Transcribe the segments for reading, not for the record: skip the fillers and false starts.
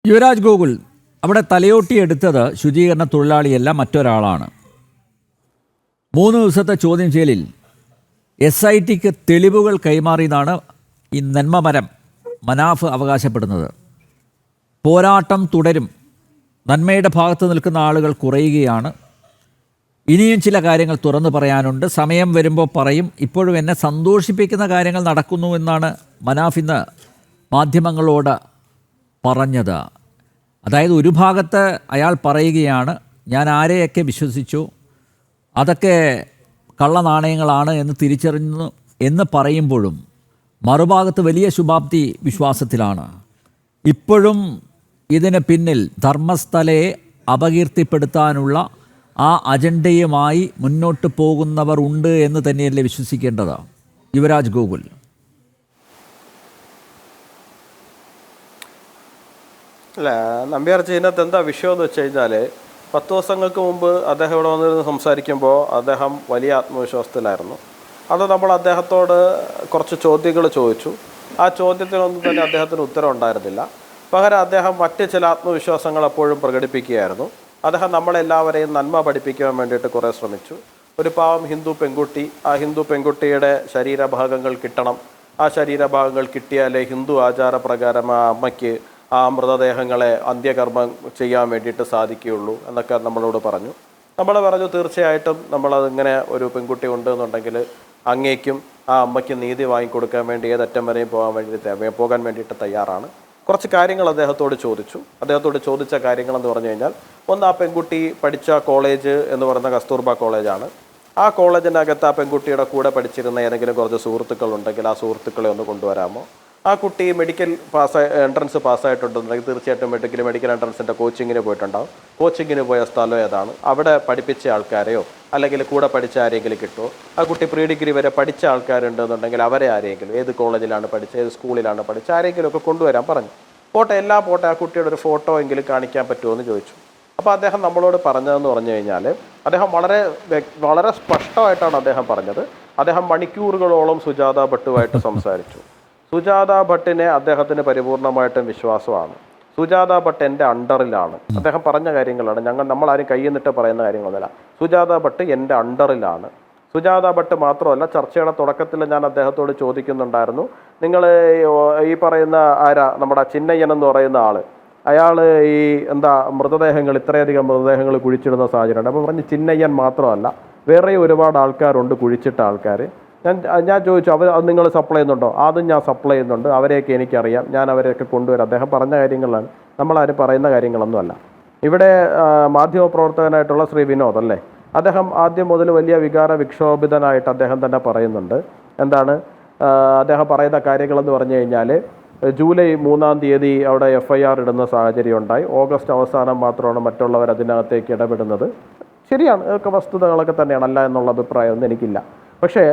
യുവരാജ് ഗോകുൽ അവിടെ തലയോട്ടിയെടുത്തത് ശുചീകരണ തൊഴിലാളിയല്ല, മറ്റൊരാളാണ്. 3 ദിവസത്തെ ചോദ്യം ചെയ്യലിൽ SITക്ക് തെളിവുകൾ കൈമാറിയതാണ് ഈ നന്മമരം മനാഫ് അവകാശപ്പെടുന്നത്. പോരാട്ടം തുടരും, നന്മയുടെ ഭാഗത്ത് നിൽക്കുന്ന ആളുകൾ കുറയുകയാണ്, ഇനിയും ചില കാര്യങ്ങൾ തുറന്നു പറയാനുണ്ട്, സമയം വരുമ്പോൾ പറയും, ഇപ്പോഴും എന്നെ സന്തോഷിപ്പിക്കുന്ന കാര്യങ്ങൾ നടക്കുന്നു എന്നാണ് മനാഫ് ഇന്ന് മാധ്യമങ്ങളോട് പറഞ്ഞത്. അതായത് ഒരു ഭാഗത്ത് അയാൾ പറയുകയാണ് ഞാൻ ആരെയൊക്കെ വിശ്വസിച്ചു അതൊക്കെ കള്ളനാണയങ്ങളാണ് എന്ന് തിരിച്ചറിഞ്ഞു എന്ന് പറയുമ്പോഴും മറുഭാഗത്ത് വലിയ ശുഭാപ്തി വിശ്വാസത്തിലാണ്. ഇപ്പോഴും ഇതിന് പിന്നിൽ ധർമ്മസ്ഥലയെ അപകീർത്തിപ്പെടുത്താനുള്ള ആ അജണ്ടയുമായി മുന്നോട്ട് പോകുന്നവർ ഉണ്ട് എന്ന് തന്നെയല്ലേ വിശ്വസിക്കേണ്ടത് യുവരാജ് ഗോകുൽ? അല്ല, നമ്പ്യാർ ചെയ്യുന്നത് എന്താ വിഷയം എന്ന് വെച്ച് കഴിഞ്ഞാൽ 10 ദിവസങ്ങൾക്ക് മുമ്പ് അദ്ദേഹം ഇവിടെ വന്നിരുന്ന് സംസാരിക്കുമ്പോൾ അദ്ദേഹം വലിയ ആത്മവിശ്വാസത്തിലായിരുന്നു. അത് നമ്മൾ അദ്ദേഹത്തോട് കുറച്ച് ചോദ്യങ്ങൾ ചോദിച്ചു. ആ ചോദ്യത്തിനൊന്നും തന്നെ അദ്ദേഹത്തിന് ഉത്തരം ഉണ്ടായിരുന്നില്ല. പകരം അദ്ദേഹം മറ്റ് ചില ആത്മവിശ്വാസങ്ങൾ എപ്പോഴും പ്രകടിപ്പിക്കുകയായിരുന്നു. അദ്ദേഹം നമ്മളെല്ലാവരെയും നന്മ പഠിപ്പിക്കാൻ വേണ്ടിയിട്ട് കുറേ ശ്രമിച്ചു. ഒരു പാവം ഹിന്ദു പെൺകുട്ടി, ആ ഹിന്ദു പെൺകുട്ടിയുടെ ശരീരഭാഗങ്ങൾ കിട്ടണം, ആ ശരീരഭാഗങ്ങൾ കിട്ടിയാലേ ഹിന്ദു ആചാരപ്രകാരം ആ അമ്മയ്ക്ക് ആ മൃതദേഹങ്ങളെ അന്ത്യകർമ്മം ചെയ്യാൻ വേണ്ടിയിട്ട് സാധിക്കുകയുള്ളൂ എന്നൊക്കെ നമ്മളോട് പറഞ്ഞു. നമ്മൾ പറഞ്ഞു തീർച്ചയായിട്ടും നമ്മളതിങ്ങനെ ഒരു പെൺകുട്ടി ഉണ്ട് എന്നുണ്ടെങ്കിൽ അങ്ങേക്കും ആ അമ്മയ്ക്ക് നീതി വാങ്ങിക്കൊടുക്കാൻ വേണ്ടി ഏതറ്റം വരെയും പോകാൻ വേണ്ടിയിട്ട് തയ്യാറാണ്. കുറച്ച് കാര്യങ്ങൾ അദ്ദേഹത്തോട് ചോദിച്ചു. അദ്ദേഹത്തോട് ചോദിച്ച കാര്യങ്ങളെന്ന് പറഞ്ഞു കഴിഞ്ഞാൽ, ഒന്ന്, ആ പെൺകുട്ടി പഠിച്ച കോളേജ് എന്ന് പറയുന്ന കസ്തൂർബ കോളേജാണ്. ആ കോളേജിനകത്ത് ആ പെൺകുട്ടിയുടെ കൂടെ പഠിച്ചിരുന്ന ഏതെങ്കിലും കുറച്ച് സുഹൃത്തുക്കളുണ്ടെങ്കിൽ ആ സുഹൃത്തുക്കളെ ഒന്ന് കൊണ്ടുവരാമോ? ആ കുട്ടി മെഡിക്കൽ എൻട്രൻസ് പാസ്സായിട്ടുണ്ടെന്നുണ്ടെങ്കിൽ തീർച്ചയായിട്ടും മെഡിക്കൽ എൻട്രൻസിൻ്റെ കോച്ചിങ്ങിന് പോയിട്ടുണ്ടാവും. കോച്ചിങ്ങിന് പോയ സ്ഥലം ഏതാണ്? അവിടെ പഠിപ്പിച്ച ആൾക്കാരെയോ അല്ലെങ്കിൽ കൂടെ പഠിച്ച ആരെങ്കിലും കിട്ടുമോ? ആ കുട്ടി പ്രീ ഡിഗ്രി വരെ പഠിച്ച ആൾക്കാരുണ്ടെന്നുണ്ടെങ്കിൽ അവരെ ആരെങ്കിലും, ഏത് കോളേജിലാണ് പഠിച്ചത്, ഏത് സ്കൂളിലാണ് പഠിച്ചത്, ആരെങ്കിലും ഒക്കെ കൊണ്ടുവരാൻ പറഞ്ഞു. പോട്ടെ, ആ കുട്ടിയുടെ ഒരു ഫോട്ടോ എങ്കിലും കാണിക്കാൻ പറ്റുമോ എന്ന് ചോദിച്ചു. അപ്പോൾ അദ്ദേഹം നമ്മളോട് പറഞ്ഞതെന്ന് പറഞ്ഞു കഴിഞ്ഞാൽ, അദ്ദേഹം വളരെ സ്പഷ്ടമായിട്ടാണ് അദ്ദേഹം പറഞ്ഞത്. അദ്ദേഹം മണിക്കൂറുകളോളം സുജാത ഭട്ടുമായിട്ട് സംസാരിച്ചു. സുജാത ഭട്ടിനെ അദ്ദേഹത്തിന് പരിപൂർണമായിട്ടും വിശ്വാസമാണ്. സുജാത ഭട്ട് എൻ്റെ അണ്ടറിലാണ്. അദ്ദേഹം പറഞ്ഞ കാര്യങ്ങളാണ്, നമ്മളാരും കയ്യിൽ നിന്നിട്ട് പറയുന്ന കാര്യങ്ങളൊന്നുമില്ല. സുജാത ഭട്ട് എൻ്റെ അണ്ടറിലാണ്. സുജാത ഭട്ട് മാത്രമല്ല, ചർച്ചയുടെ തുടക്കത്തിൽ ഞാൻ അദ്ദേഹത്തോട് ചോദിക്കുന്നുണ്ടായിരുന്നു, നിങ്ങൾ ഈ പറയുന്ന നമ്മുടെ ചിന്നയ്യൻ എന്ന് പറയുന്ന ആൾ, അയാൾ ഈ മൃതദേഹങ്ങൾ, ഇത്രയധികം മൃതദേഹങ്ങൾ കുഴിച്ചിടുന്ന സാഹചര്യമുണ്ട്. അപ്പോൾ പറഞ്ഞ് ചിന്നയ്യൻ മാത്രമല്ല, വേറെ ഒരുപാട് ആൾക്കാരുണ്ട് കുഴിച്ചിട്ട ആൾക്കാർ. ഞാൻ ചോദിച്ചു, അത് നിങ്ങൾ സപ്ലൈ ചെയ്യുന്നുണ്ടോ? അതും ഞാൻ സപ്ലൈ ചെയ്യുന്നുണ്ട്, അവരെയൊക്കെ എനിക്കറിയാം, ഞാൻ അവരെയൊക്കെ കൊണ്ടുവരാം. അദ്ദേഹം പറഞ്ഞ കാര്യങ്ങളാണ്, നമ്മളാരും പറയുന്ന കാര്യങ്ങളൊന്നുമല്ല. ഇവിടെ മാധ്യമപ്രവർത്തകനായിട്ടുള്ള ശ്രീ വിനോദ് അല്ലേ, അദ്ദേഹം ആദ്യം മുതൽ വലിയ വികാര വിക്ഷോഭിതനായിട്ട് അദ്ദേഹം തന്നെ പറയുന്നുണ്ട്. എന്താണ് അദ്ദേഹം പറയുന്ന കാര്യങ്ങളെന്ന് പറഞ്ഞു കഴിഞ്ഞാൽ, ജൂലൈ 3-ാം തീയതി അവിടെ FIR ഇടുന്ന സാഹചര്യം ഉണ്ടായി. ഓഗസ്റ്റ് അവസാനം മാത്രമാണ് മറ്റുള്ളവർ അതിനകത്തേക്ക് ഇടപെടുന്നത്. ശരിയാണ്, ഇതൊക്കെ വസ്തുതകളൊക്കെ തന്നെയാണ്, അല്ല എന്നുള്ള അഭിപ്രായമൊന്നും എനിക്കില്ല. പക്ഷേ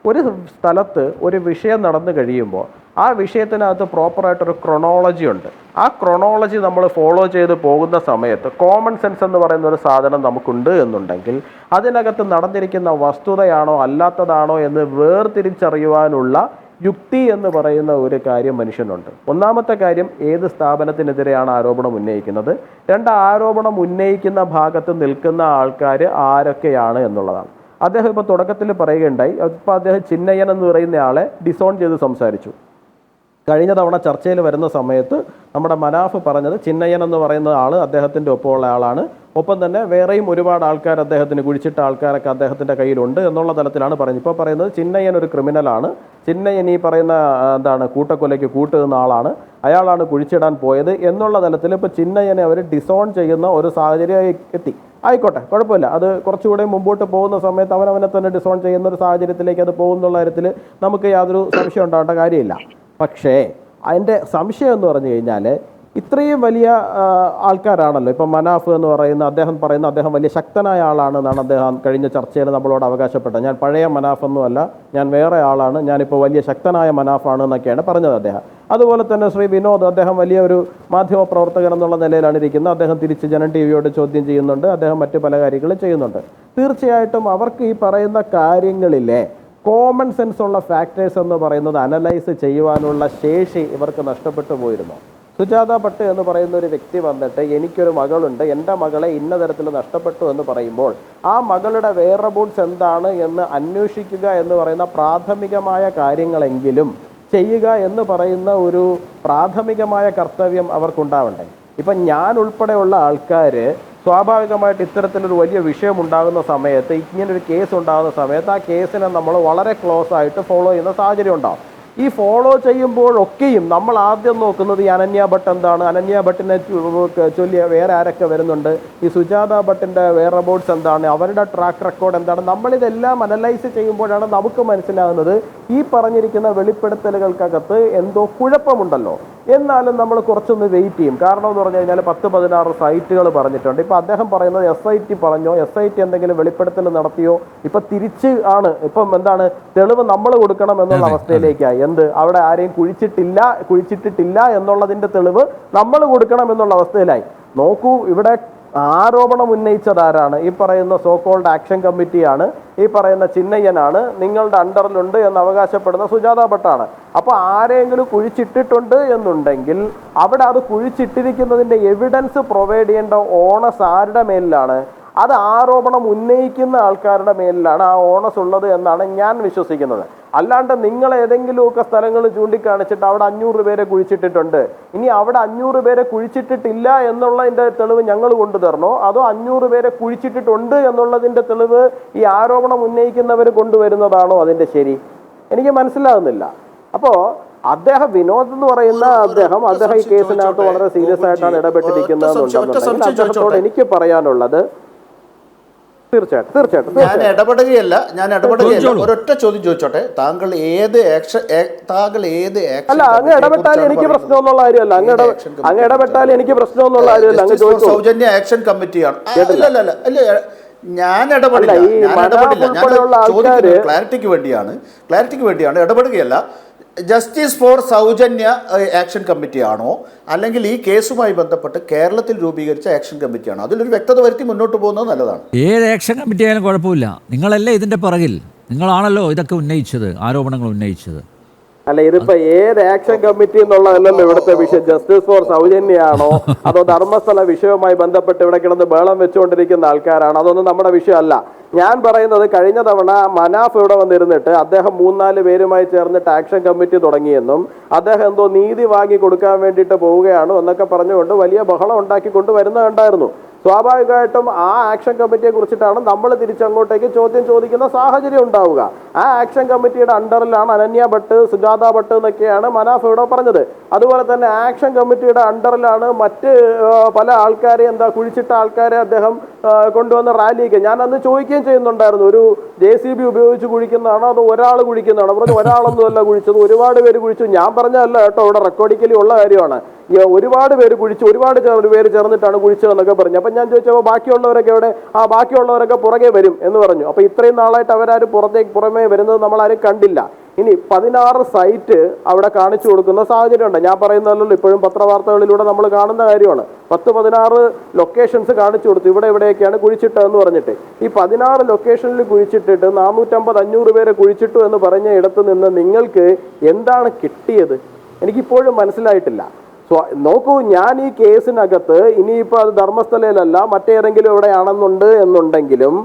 ഒരു സ്ഥലത്ത് ഒരു വിഷയം നടന്നു കഴിയുമ്പോൾ ആ വിഷയത്തിനകത്ത് പ്രോപ്പറായിട്ടൊരു ക്രൊണോളജി ഉണ്ട്. ആ ക്രൊണോളജി നമ്മൾ ഫോളോ ചെയ്ത് പോകുന്ന സമയത്ത് കോമൺ സെൻസ് എന്ന് പറയുന്ന ഒരു സാധനം നമുക്കുണ്ട് എന്നുണ്ടെങ്കിൽ അതിനകത്ത് നടന്നിരിക്കുന്ന വസ്തുതയാണോ അല്ലാത്തതാണോ എന്ന് വേർതിരിച്ചറിയുവാനുള്ള യുക്തി എന്ന് പറയുന്ന ഒരു കാര്യം മനുഷ്യനുണ്ട്. ഒന്നാമത്തെ കാര്യം, ഏത് സ്ഥാപനത്തിനെതിരെയാണ് ആരോപണം ഉന്നയിക്കുന്നത്. 2, ആരോപണം ഉന്നയിക്കുന്ന ഭാഗത്ത് നിൽക്കുന്ന ആൾക്കാർ ആരൊക്കെയാണ് എന്നുള്ളതാണ്. അദ്ദേഹം ഇപ്പോൾ തുടക്കത്തിൽ പറയുകയുണ്ടായി, ഇപ്പോൾ അദ്ദേഹം ചിന്നയ്യൻ എന്ന് പറയുന്ന ആളെ ഡിസോൺ ചെയ്ത് സംസാരിച്ചു. കഴിഞ്ഞ തവണ ചർച്ചയിൽ വരുന്ന സമയത്ത് നമ്മുടെ മനാഫ് പറഞ്ഞത് ചിന്നയ്യൻ എന്ന് പറയുന്ന ആൾ അദ്ദേഹത്തിൻ്റെ ഒപ്പമുള്ള ആളാണ്, ഒപ്പം തന്നെ വേറെയും ഒരുപാട് ആൾക്കാർ അദ്ദേഹത്തിന് കുഴിച്ചിട്ട ആൾക്കാരൊക്കെ അദ്ദേഹത്തിൻ്റെ കയ്യിലുണ്ട് എന്നുള്ള തലത്തിലാണ് പറയുന്നത്. ഇപ്പോൾ പറയുന്നത് ചിന്നയ്യൻ ഒരു ക്രിമിനലാണ്, ചിന്നയ്യൻ ഈ പറയുന്ന കൂട്ടക്കൊലയ്ക്ക് കൂട്ടുന്ന ആളാണ്, അയാളാണ് കുഴിച്ചിടാൻ പോയത് എന്നുള്ള തലത്തിൽ ഇപ്പോൾ ചിന്നയ്യനെ അവർ ഡിസോൺ ചെയ്യുന്ന ഒരു സാഹചര്യം എത്തി. ആയിക്കോട്ടെ, കുഴപ്പമില്ല, അത് കുറച്ചുകൂടെ മുമ്പോട്ട് പോകുന്ന സമയത്ത് അവനവനെ തന്നെ ഡിസോൺ ചെയ്യുന്ന ഒരു സാഹചര്യത്തിലേക്ക് അത് പോകുന്നുള്ള കാര്യത്തിൽ നമുക്ക് യാതൊരു സംശയം ഉണ്ടാവേണ്ട കാര്യമില്ല. പക്ഷേ അതിൻ്റെ സംശയം എന്ന് പറഞ്ഞു കഴിഞ്ഞാൽ, ഇത്രയും വലിയ ആൾക്കാരാണല്ലോ ഇപ്പം മനാഫ് എന്ന് പറയുന്ന അദ്ദേഹം വലിയ ശക്തനായ ആളാണെന്നാണ് അദ്ദേഹം കഴിഞ്ഞ ചർച്ചയിൽ നമ്മളോട് അവകാശപ്പെട്ടത്. ഞാൻ പഴയ മനാഫൊന്നുമല്ല, ഞാൻ വേറെ ആളാണ്, ഞാനിപ്പോൾ വലിയ ശക്തനായ മനാഫാണ് എന്നൊക്കെയാണ് പറഞ്ഞത് അദ്ദേഹം. അതുപോലെ തന്നെ ശ്രീ വിനോദ്, അദ്ദേഹം വലിയ ഒരു മാധ്യമപ്രവർത്തകൻ എന്നുള്ള നിലയിലാണ് ഇരിക്കുന്നത്. അദ്ദേഹം തിരിച്ച് ജനം TV ചോദ്യം ചെയ്യുന്നുണ്ട്, അദ്ദേഹം മറ്റു പല കാര്യങ്ങളും ചെയ്യുന്നുണ്ട്. തീർച്ചയായിട്ടും അവർക്ക് ഈ പറയുന്ന കാര്യങ്ങളിലെ കോമൺ സെൻസ് ഉള്ള ഫാക്ടേഴ്സ് എന്ന് പറയുന്നത് അനലൈസ് ചെയ്യുവാനുള്ള ശേഷി ഇവർക്ക് നഷ്ടപ്പെട്ടു പോയിരുന്നു. സുജാത ഭട്ട് എന്ന് പറയുന്ന ഒരു വ്യക്തി വന്നിട്ട് എനിക്കൊരു മകളുണ്ട്, എൻ്റെ മകളെ ഇന്ന തരത്തിൽ നഷ്ടപ്പെട്ടു എന്ന് പറയുമ്പോൾ ആ മകളുടെ വെയറബിൾസ് എന്താണ് എന്ന് അന്വേഷിക്കുക എന്ന് പറയുന്ന പ്രാഥമികമായ കാര്യങ്ങളെങ്കിലും ചെയ്യുക എന്ന് പറയുന്ന ഒരു പ്രാഥമികമായ കർത്തവ്യം അവർക്കുണ്ടാവണ്ടേ? ഇപ്പം ഞാൻ ഉൾപ്പെടെയുള്ള ആൾക്കാർ സ്വാഭാവികമായിട്ട് ഇത്തരത്തിലൊരു വലിയ വിഷയം ഉണ്ടാകുന്ന സമയത്ത്, ഇങ്ങനൊരു കേസ് ഉണ്ടാകുന്ന സമയത്ത് ആ കേസിനെ നമ്മൾ വളരെ ക്ലോസ് ആയിട്ട് ഫോളോ ചെയ്യുന്ന സാഹചര്യം ഉണ്ടാകും. ഈ ഫോളോ ചെയ്യുമ്പോഴൊക്കെയും നമ്മൾ ആദ്യം നോക്കുന്നത് ഈ അനന്യ ഭട്ട് എന്താണ്, അനന്യ ഭട്ടിനെ ചൊല്ലിയ വേറെ ആരൊക്കെ വരുന്നുണ്ട്, ഈ സുജാത ഭട്ടിൻ്റെ വെയറബിൾസ് എന്താണ്, അവരുടെ ട്രാക്ക് റെക്കോർഡ് എന്താണ്, നമ്മളിതെല്ലാം അനലൈസ് ചെയ്യുമ്പോഴാണ് നമുക്ക് മനസ്സിലാകുന്നത് ഈ പറഞ്ഞിരിക്കുന്ന വെളിപ്പെടുത്തലുകൾക്കകത്ത് എന്തോ കുഴപ്പമുണ്ടല്ലോ. എന്നാലും നമ്മൾ കുറച്ചൊന്ന് വെയിറ്റ് ചെയ്യും. കാരണം എന്ന് പറഞ്ഞു കഴിഞ്ഞാൽ 10-16 സൈറ്റുകൾ പറഞ്ഞിട്ടുണ്ട്. ഇപ്പം അദ്ദേഹം പറയുന്നത് SIT പറഞ്ഞോ, SIT എന്തെങ്കിലും വെളിപ്പെടുത്തൽ നടത്തിയോ, ഇപ്പം തിരിച്ച് ആണ് ഇപ്പം എന്താണ് തെളിവ് നമ്മൾ കൊടുക്കണം എന്നുള്ള അവസ്ഥയിലേക്കായി. എന്ത് അവിടെ ആരെയും കുഴിച്ചിട്ടിട്ടില്ല എന്നുള്ളതിൻ്റെ തെളിവ് നമ്മൾ കൊടുക്കണം എന്നുള്ള അവസ്ഥയിലായി. നോക്കൂ, ഇവിടെ ആരോപണം ഉന്നയിച്ചതാരാണ്? ഈ പറയുന്ന സോകോൾഡ് ആക്ഷൻ കമ്മിറ്റിയാണ്, ഈ പറയുന്ന ചിന്നയ്യനാണ്, നിങ്ങളുടെ അണ്ടറിലുണ്ട് എന്ന് അവകാശപ്പെടുന്ന സുജാത ഭട്ടാണ്. അപ്പോൾ ആരെങ്കിലും കുഴിച്ചിട്ടിട്ടുണ്ട് എന്നുണ്ടെങ്കിൽ അവിടെ അത് കുഴിച്ചിട്ടിരിക്കുന്നതിൻ്റെ എവിഡൻസ് പ്രൊവൈഡ് ചെയ്യേണ്ട ഓണസ് ആരുടെ മേലിലാണ്? അത് ആരോപണം ഉന്നയിക്കുന്ന ആൾക്കാരുടെ മേലിലാണ് ആ ഓണസ് ഉള്ളത് എന്നാണ് ഞാൻ വിശ്വസിക്കുന്നത്. അല്ലാണ്ട് നിങ്ങൾ ഏതെങ്കിലുമൊക്കെ സ്ഥലങ്ങൾ ചൂണ്ടിക്കാണിച്ചിട്ട് അവിടെ 500 പേരെ കുഴിച്ചിട്ടിട്ടുണ്ട്, ഇനി അവിടെ 500 പേരെ കുഴിച്ചിട്ടിട്ടില്ല എന്നുള്ളതിൻ്റെ തെളിവ് ഞങ്ങൾ കൊണ്ടുതരണോ, അതോ 500 പേരെ കുഴിച്ചിട്ടിട്ടുണ്ട് എന്നുള്ളതിൻ്റെ തെളിവ് ഈ ആരോപണം ഉന്നയിക്കുന്നവർ കൊണ്ടുവരുന്നതാണോ അതിൻ്റെ ശരി? എനിക്ക് മനസ്സിലാകുന്നില്ല. അപ്പോൾ അദ്ദേഹം വിനോദ് എന്ന് പറയുന്ന അദ്ദേഹം ഈ കേസിനകത്ത് വളരെ സീരിയസ് ആയിട്ടാണ് ഇടപെട്ടിരിക്കുന്നതെന്നുണ്ടെന്നുണ്ടെങ്കിൽ അദ്ദേഹത്തോട് എനിക്ക് പറയാനുള്ളത് തീർച്ചയായിട്ടും ഞാൻ ഇടപെടുകയല്ല. ഒരൊറ്റ ചോദ്യം ചോദിച്ചോട്ടെ, താങ്കൾ ഏത് അല്ല, അങ്ങ് ഇടപെട്ടാൽ എനിക്ക് പ്രശ്നമൊന്നുള്ള കാര്യമല്ല, അങ്ങ് ഇടപെട്ടാൽ എനിക്ക് പ്രശ്നമൊന്നുള്ള കാര്യമല്ല. അങ്ങ് ചോദിച്ചു സൗജന്യ ആക്ഷൻ കമ്മിറ്റിയാണ്. ഞാൻ ഇടപെടില്ല. ക്ലാരിറ്റിക്ക് വേണ്ടിയാണ് ഇടപെടുകയല്ല. ജസ്റ്റിസ് ഫോർ സൗജന്യ ആക്ഷൻ കമ്മിറ്റിയാണോ, അല്ലെങ്കിൽ ഈ കേസുമായി ബന്ധപ്പെട്ട് കേരളത്തിൽ രൂപീകരിച്ച ആക്ഷൻ കമ്മിറ്റിയാണോ? അതിലൊരു വ്യക്തത വരുത്തി മുന്നോട്ട് പോകുന്നത് നല്ലതാണ്. ഏത് ആക്ഷൻ കമ്മിറ്റി ആയാലും കുഴപ്പമില്ല, നിങ്ങളല്ലേ ഇതിൻ്റെ പിറകിൽ, നിങ്ങളാണല്ലോ ഇതൊക്കെ ഉന്നയിച്ചത്, ആരോപണങ്ങൾ ഉന്നയിച്ചത്. അല്ല, ഇതിപ്പോ ഏത് ആക്ഷൻ കമ്മിറ്റി എന്നുള്ളതല്ലല്ലോ ഇവിടുത്തെ വിഷയം. ജസ്റ്റിസ് ഫോർ സൗജന്യാണോ അതോ ധർമ്മസ്ഥല വിഷയവുമായി ബന്ധപ്പെട്ട് ഇവിടെ കിടന്ന് ബേളം വെച്ചുകൊണ്ടിരിക്കുന്ന ആൾക്കാരാണ്? അതൊന്നും നമ്മുടെ വിഷയമല്ല. ഞാൻ പറയുന്നത്, കഴിഞ്ഞ തവണ മനാഫ് ഇവിടെ വന്നിരുന്നിട്ട് അദ്ദേഹം 3-4 പേരുമായി ചേർന്നിട്ട് ആക്ഷൻ കമ്മിറ്റി തുടങ്ങിയെന്നും അദ്ദേഹം എന്തോ നീതി വാങ്ങി കൊടുക്കാൻ വേണ്ടിയിട്ട് പോവുകയാണോ എന്നൊക്കെ പറഞ്ഞുകൊണ്ട് വലിയ ബഹളം ഉണ്ടാക്കിക്കൊണ്ട് വരുന്നത് കണ്ടായിരുന്നു. സ്വാഭാവികമായിട്ടും ആ ആക്ഷൻ കമ്മിറ്റിയെ കുറിച്ചിട്ടാണ് നമ്മൾ തിരിച്ചങ്ങോട്ടേക്ക് ചോദ്യം ചോദിക്കുന്ന സാഹചര്യം ഉണ്ടാവുക. ആ ആക്ഷൻ കമ്മിറ്റിയുടെ അണ്ടറിലാണ് അനന്യ ഭട്ട്, സുജാത ഭട്ട് എന്നൊക്കെയാണ് മനാഫ് ഇവിടെ പറഞ്ഞത്. അതുപോലെ തന്നെ ആക്ഷൻ കമ്മിറ്റിയുടെ അണ്ടറിലാണ് മറ്റ് പല ആൾക്കാരെ കുഴിച്ചിട്ട ആൾക്കാരെ അദ്ദേഹം കൊണ്ടുവന്ന റാലിക്ക്. ഞാൻ അന്ന് ചോദിക്കുകയും ചെയ്യുന്നുണ്ടായിരുന്നു, ഒരു JCB ഉപയോഗിച്ച് കുഴിക്കുന്നതാണോ അതോ ഒരാൾ കുഴിക്കുന്നതാണോ? പറഞ്ഞു ഒരാളൊന്നും അല്ല കുഴിച്ചത്, ഒരുപാട് പേര് കുഴിച്ചു. ഞാൻ പറഞ്ഞതല്ല കേട്ടോ, ഇവിടെ റെക്കോർഡിക്കലി ഉള്ള കാര്യമാണ്. ഒരുപാട് പേര് കുഴിച്ചു, ഒരുപാട് പേര് ചേർന്നിട്ടാണ് കുഴിച്ചതെന്നൊക്കെ പറഞ്ഞു. അപ്പം ഞാൻ ചോദിച്ചപ്പോൾ ബാക്കിയുള്ളവരൊക്കെ എവിടെ? ബാക്കിയുള്ളവരൊക്കെ പുറകെ വരും എന്ന് പറഞ്ഞു. അപ്പോൾ ഇത്രയും നാളായിട്ട് അവരാരും പുറമേ വരുന്നത് നമ്മളാരും കണ്ടില്ല. ഇനി 16 സൈറ്റ് അവിടെ കാണിച്ചു കൊടുക്കുന്ന സാഹചര്യമുണ്ട്. ഞാൻ പറയുന്നതല്ലോ, ഇപ്പോഴും പത്രവാർത്തകളിലൂടെ നമ്മൾ കാണുന്ന കാര്യമാണ്. 10-16 ലൊക്കേഷൻസ് കാണിച്ചു കൊടുത്തു, ഇവിടെയൊക്കെയാണ് കുഴിച്ചിട്ടതെന്ന് പറഞ്ഞിട്ട്. ഈ 16 ലൊക്കേഷനിൽ കുഴിച്ചിട്ടിട്ട് 450-500 പേരെ കുഴിച്ചിട്ടു എന്ന് പറഞ്ഞ ഇടത്ത് നിന്ന് നിങ്ങൾക്ക് എന്താണ് കിട്ടിയത്? എനിക്കിപ്പോഴും മനസ്സിലായിട്ടില്ല. നോക്കൂ, ഞാൻ ഈ കേസിനകത്ത് ഇനിയിപ്പോൾ അത് ധർമ്മസ്ഥലയിലല്ല മറ്റേതെങ്കിലും എവിടെയാണെന്നുണ്ട് എന്നുണ്ടെങ്കിലും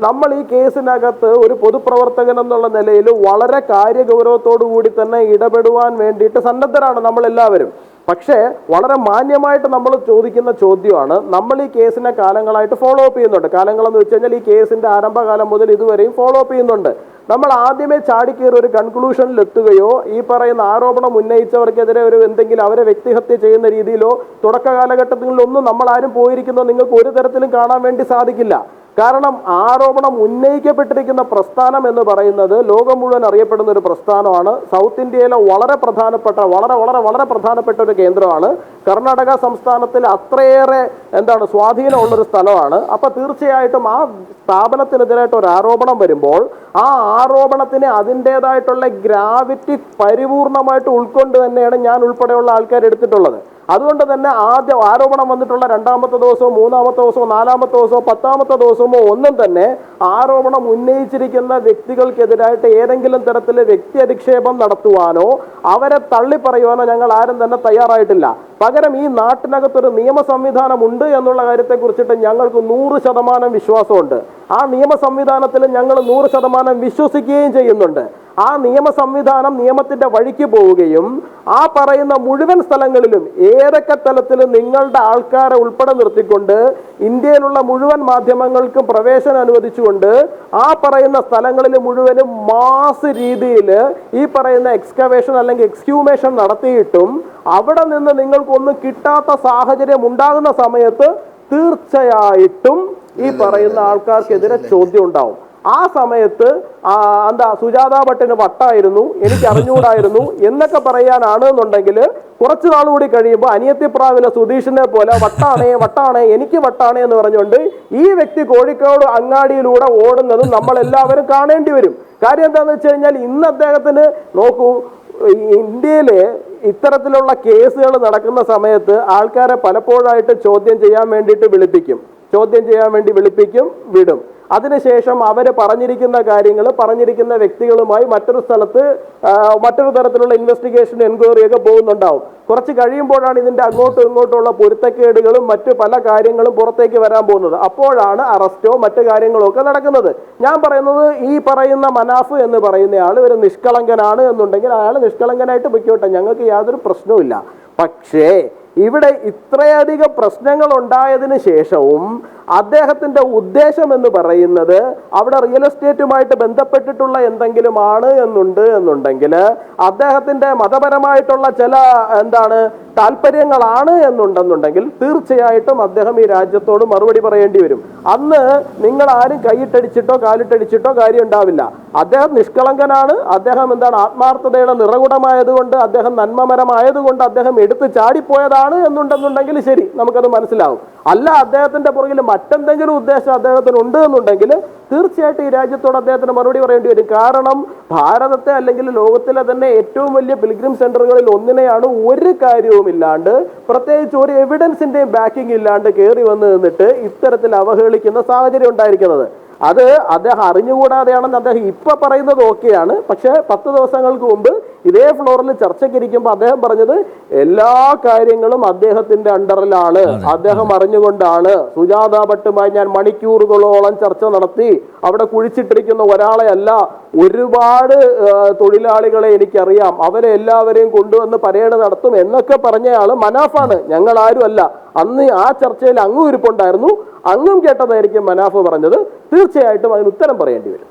നമ്മൾ ഈ കേസിനകത്ത് ഒരു പൊതുപ്രവർത്തകൻ എന്നുള്ള നിലയിൽ വളരെ കാര്യഗൗരവത്തോടു കൂടി തന്നെ ഇടപെടുവാൻ വേണ്ടിയിട്ട് സന്നദ്ധരാണ് നമ്മളെല്ലാവരും. പക്ഷേ വളരെ മാന്യമായിട്ട് നമ്മൾ ചോദിക്കുന്ന ചോദ്യമാണ്, നമ്മൾ ഈ കേസിനെ കാലങ്ങളായിട്ട് ഫോളോ അപ്പ് ചെയ്യുന്നുണ്ട്. കാലങ്ങളെന്ന് വെച്ച് കഴിഞ്ഞാൽ ഈ കേസിൻ്റെ ആരംഭകാലം മുതൽ ഇതുവരെയും ഫോളോ അപ്പ് ചെയ്യുന്നുണ്ട്. നമ്മൾ ആദ്യമേ ചാടിക്കേറി ഒരു കൺക്ലൂഷനിൽ എത്തുകയോ ഈ പറയുന്ന ആരോപണം ഉന്നയിച്ചവർക്കെതിരെ എന്തെങ്കിലും അവരെ വ്യക്തിഹത്യ ചെയ്യുന്ന രീതിയിലോ തുടക്ക കാലഘട്ടങ്ങളിലൊന്നും നമ്മൾ ആരും പോയിരിക്കുന്നത് നിങ്ങൾക്ക് ഒരു തരത്തിലും കാണാൻ വേണ്ടി സാധിക്കില്ല. കാരണം ആരോപണം ഉന്നയിക്കപ്പെട്ടിരിക്കുന്ന പ്രസ്ഥാനം എന്ന് പറയുന്നത് ലോകം മുഴുവൻ അറിയപ്പെടുന്ന ഒരു പ്രസ്ഥാനമാണ്. സൗത്ത് ഇന്ത്യയിലെ വളരെ പ്രധാനപ്പെട്ട വളരെ പ്രധാനപ്പെട്ട ഒരു കേന്ദ്രമാണ്. കർണാടക സംസ്ഥാനത്തിൽ അത്രയേറെ സ്വാധീനമുള്ളൊരു സ്ഥലമാണ്. അപ്പോൾ തീർച്ചയായിട്ടും ആ സ്ഥാപനത്തിനെതിരായിട്ട് ഒരു ആരോപണം വരുമ്പോൾ ആ ആരോപണത്തിന് അതിൻ്റേതായിട്ടുള്ള ഗ്രാവിറ്റി പരിപൂർണമായിട്ട് ഉൾക്കൊണ്ട് തന്നെയാണ് ഞാൻ ഉൾപ്പെടെയുള്ള ആൾക്കാർ എടുത്തിട്ടുള്ളത്. അതുകൊണ്ട് തന്നെ ആദ്യം ആരോപണം വന്നിട്ടുള്ള 2ാമത്തെ ദിവസമോ 3ാമത്തെ ദിവസമോ 4ാമത്തെ ദിവസമോ 10ാമത്തെ ദിവസമോ ഒന്നും തന്നെ ആരോപണം ഉന്നയിച്ചിരിക്കുന്ന വ്യക്തികൾക്കെതിരായിട്ട് ഏതെങ്കിലും തരത്തിൽ വ്യക്തി അധിക്ഷേപം നടത്തുവാനോ അവരെ തള്ളിപ്പറയുവാനോ ഞങ്ങൾ ആരും തന്നെ തയ്യാറായിട്ടില്ല. പകരം ഈ നാട്ടിനകത്തൊരു നിയമ സംവിധാനം ഉണ്ട് എന്നുള്ള കാര്യത്തെ കുറിച്ചിട്ട് ഞങ്ങൾക്ക് 100% വിശ്വാസമുണ്ട്. ആ നിയമ സംവിധാനത്തിൽ ഞങ്ങൾ 100% വിശ്വസിക്കുകയും ചെയ്യുന്നുണ്ട്. ആ നിയമ സംവിധാനം നിയമത്തിന്റെ വഴിക്ക് പോവുകയും ആ പറയുന്ന മുഴുവൻ സ്ഥലങ്ങളിലും ഏതൊക്കെ തലത്തിൽ നിങ്ങളുടെ ആൾക്കാരെ ഉൾപ്പെടെ നിർത്തിക്കൊണ്ട് ഇന്ത്യയിലുള്ള മുഴുവൻ മാധ്യമങ്ങൾക്കും പ്രവേശനം അനുവദിച്ചുകൊണ്ട് ആ പറയുന്ന സ്ഥലങ്ങളിൽ മുഴുവനും മാസ് രീതിയിൽ ഈ പറയുന്ന എക്സ്കവേഷൻ അല്ലെങ്കിൽ എക്സ്ക്യൂമേഷൻ നടത്തിയിട്ടും അവിടെ നിന്ന് നിങ്ങൾക്കൊന്നും കിട്ടാത്ത സാഹചര്യം ഉണ്ടാകുന്ന സമയത്ത് തീർച്ചയായിട്ടും ഈ പറയുന്ന ആൾക്കാർക്കെതിരെ ചോദ്യം ഉണ്ടാവും. ആ സമയത്ത് സുജാത ഭട്ടിന് വട്ടായിരുന്നു, എനിക്ക് അറിഞ്ഞുകൂടായിരുന്നു എന്നൊക്കെ പറയാനാണ് എന്നുണ്ടെങ്കിൽ കുറച്ചു നാൾ കൂടി കഴിയുമ്പോൾ അനിയത്തിപ്രാവിലെ സുധീഷിനെ പോലെ വട്ടാണേ എനിക്ക് വട്ടാണേ എന്ന് പറഞ്ഞുകൊണ്ട് ഈ വ്യക്തി കോഴിക്കോട് അങ്ങാടിയിലൂടെ ഓടുന്നതും നമ്മളെല്ലാവരും കാണേണ്ടി വരും. കാര്യം എന്താണെന്ന് വെച്ച് കഴിഞ്ഞാൽ ഇന്ന് അദ്ദേഹത്തിന് നോക്കൂ, ഇന്ത്യയിലെ ഇത്തരത്തിലുള്ള കേസുകൾ നടക്കുന്ന സമയത്ത് ആൾക്കാരെ പലപ്പോഴായിട്ട് ചോദ്യം ചെയ്യാൻ വേണ്ടിയിട്ട് വിളിപ്പിക്കും, വിടും. അതിനുശേഷം അവർ പറഞ്ഞിരിക്കുന്ന കാര്യങ്ങൾ പറഞ്ഞിരിക്കുന്ന വ്യക്തികളുമായി മറ്റൊരു സ്ഥലത്ത് മറ്റൊരു തരത്തിലുള്ള ഇൻവെസ്റ്റിഗേഷൻ എൻക്വയറി ഒക്കെ പോകുന്നുണ്ടാവും. കുറച്ച് കഴിയുമ്പോഴാണ് ഇതിന്റെ അങ്ങോട്ടും ഇങ്ങോട്ടുള്ള പൊരുത്തക്കേടുകളും മറ്റു പല കാര്യങ്ങളും പുറത്തേക്ക് വരാൻ പോകുന്നത്. അപ്പോഴാണ് അറസ്റ്റോ മറ്റു കാര്യങ്ങളോ ഒക്കെ നടക്കുന്നത്. ഞാൻ പറയുന്നത് ഈ പറയുന്ന മനാഫ് എന്ന് പറയുന്ന ആൾ ഒരു നിഷ്കളങ്കനാണ് എന്നുണ്ടെങ്കിൽ അയാൾ നിഷ്കളങ്കനായിട്ട് പൊയ്ക്കോട്ടെ, ഞങ്ങൾക്ക് യാതൊരു പ്രശ്നവുമില്ല. പക്ഷേ ഇവിടെ ഇത്രയധികം പ്രശ്നങ്ങൾ ഉണ്ടായതിനു ശേഷവും അദ്ദേഹത്തിന്റെ ഉദ്ദേശം എന്ന് പറയുന്നത് അവിടെ റിയൽ എസ്റ്റേറ്റുമായിട്ട് ബന്ധപ്പെട്ടിട്ടുള്ള എന്തെങ്കിലും ആണ് എന്നുണ്ടെങ്കിൽ അദ്ദേഹത്തിന്റെ മതപരമായിട്ടുള്ള ചില താല്പര്യങ്ങളാണ് എന്നുണ്ടെന്നുണ്ടെങ്കിൽ തീർച്ചയായിട്ടും അദ്ദേഹം ഈ രാജ്യത്തോട് മറുപടി പറയേണ്ടി വരും. അന്ന് നിങ്ങൾ ആരും കൈയിട്ടടിച്ചിട്ടോ കാലിട്ടടിച്ചിട്ടോ കാര്യം ഉണ്ടാവില്ല. അദ്ദേഹം നിഷ്കളങ്കനാണ്, അദ്ദേഹം ആത്മാർത്ഥതയുടെ നിറകുടമായതുകൊണ്ട്, അദ്ദേഹം നന്മമരമായതുകൊണ്ട് അദ്ദേഹം എടുത്ത് ചാടിപ്പോയതാണ് എന്നുണ്ടെന്നുണ്ടെങ്കിൽ ശരി, നമുക്കത് മനസ്സിലാവും. അല്ല അദ്ദേഹത്തിന്റെ പുറകിൽ മറ്റെന്തെങ്കിലും ഉദ്ദേശം അദ്ദേഹത്തിന് ഉണ്ട് എന്നുണ്ടെങ്കിൽ തീർച്ചയായിട്ടും ഈ രാജ്യത്തോട് അദ്ദേഹത്തിന് മറുപടി പറയേണ്ടി വരും. കാരണം ഭാരതത്തെ അല്ലെങ്കിൽ ലോകത്തിലെ തന്നെ ഏറ്റവും വലിയ പിൽഗ്രിം സെന്ററുകളിൽ ഒന്നിനെയാണ് ഒരു കാര്യവുമില്ലാണ്ട്, പ്രത്യേകിച്ച് ഒരു എവിഡൻസിന്റെയും ബാക്കിംഗ് ഇല്ലാണ്ട് കയറി വന്ന് നിന്നിട്ട് ഇത്തരത്തിൽ അവഹേളിക്കുന്ന സാഹചര്യം ഉണ്ടായിരിക്കുന്നത്. അത് അദ്ദേഹം അറിഞ്ഞുകൂടാതെയാണെന്ന് അദ്ദേഹം ഇപ്പൊ പറയുന്നത് ഓക്കെയാണ്. പക്ഷെ 10 ദിവസങ്ങൾക്ക് മുമ്പ് ഇതേ ഫ്ലോറിൽ ചർച്ചയ്ക്ക് ഇരിക്കുമ്പോൾ അദ്ദേഹം പറഞ്ഞത് എല്ലാ കാര്യങ്ങളും അദ്ദേഹത്തിന്റെ അണ്ടറിലാണ്, അദ്ദേഹം അറിഞ്ഞുകൊണ്ടാണ്. സുജാത ഭട്ടുമായി ഞാൻ മണിക്കൂറുകളോളം ചർച്ച നടത്തി, അവിടെ കുഴിച്ചിട്ടിരിക്കുന്ന ഒരാളെ അല്ല, ഒരുപാട് തൊഴിലാളികളെ എനിക്കറിയാം, അവരെ എല്ലാവരെയും കൊണ്ടുവന്ന് പരേഡ് നടത്തും എന്നൊക്കെ പറഞ്ഞയാള് മനാഫാണ്, ഞങ്ങൾ ആരും അല്ല. അന്ന് ആ ചർച്ചയിൽ അങ്ങും ഇരിപ്പുണ്ടായിരുന്നു, അങ്ങും കേട്ടതായിരിക്കും മനാഫ് പറഞ്ഞത്. തീർച്ചയായിട്ടും അതിന് ഉത്തരം പറയേണ്ടി വരും.